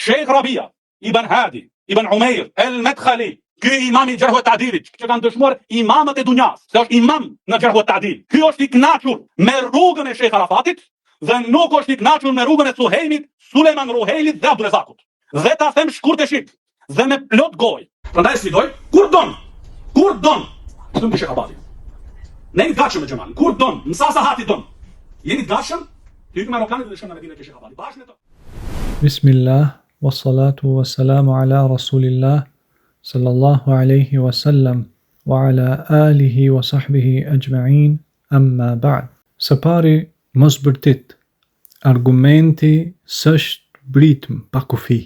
Sheikh Rabia, Ibn Hadi, Ibn Umair, El Medkhali, ky imam i Jarh wa Ta'dilit, që kanë dëshmuar imamët e dunjas, se është imam në Jarh wa Ta'dil. Ky është i kënaqur me rrugën e Sheikh Arafatit dhe nuk është i kënaqur me rrugën e Suhejmit, Sulejman Ruhejlit dhe Abdulrazakut. Dhe ta them shkurtësisht dhe me plot gojë. Prandaj sfidoj, kur don. Këtu më Sheikh Abadi. Ne i gatshëm me xhaman. Kur don, mësa sa hati don. Jeni të gatshëm? Ti me Marokanit dhe shkon në Medinë ke Sheikh Abadi. Bashkë me to. Bismillah, wassalatu wassalamu ala rasulillah, sallallahu alaihi wasallam, wa ala alihi wa sahbihi ajma'in, amma ba'd. Së pari, mos bërtit, argumenti s'është britëm pa kufi,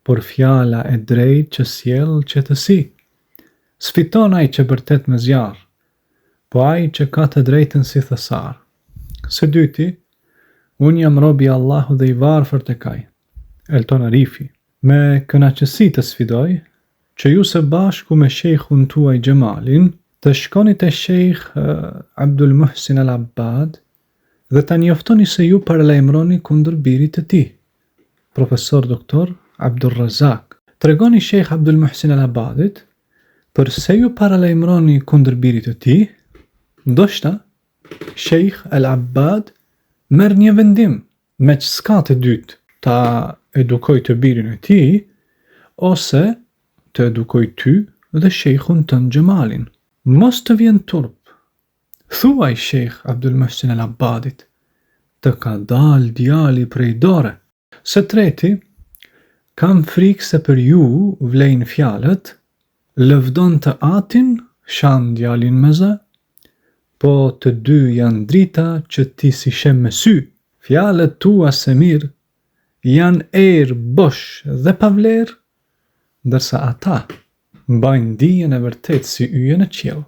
por fjala e drejt që sjell qetësi. Sfiton ai që bërtet me zjarr, po ai që ka të drejtën si thesar. Së dyti, unë jam robi Allahu dhe i varfër tek ai. Elton Arifi. Me kënaqësi të sfidoj që ju së bashku me shejkhun tuaj Xhemalin të shkoni te Sheikh Abdul Muhsin Al Abbad dhe ta njoftoni se ju paralajmëroni kundër birit të tij, profesor doktor Abdulrazak. Tregoni Sheikh Abdul Muhsin Al Abbadit përse ju paralajmëroni kundër birit të tij. Ndoshta Sheikh Al Abbad merr një vendim me që s'ka të dytë, ta edukoj të birin e tij ose të edukoj ty dhe shejkhun tënd Xhemalin. Mos të vjen turp. Thuaj Sheikh Abdul Muhsin Al Abbadit, të ka dal djali prej dore. Së treti, kam frikë se për ju vlejnë fjalët, lëvdon të atin, shan djalin me zë, po të dy janë drita që ti si shem me sy. Fjalët tua se mirë janë erë bosh dhe pavlerë, ndërsa ata mbajnë dijen e vërtet si yje në qiell.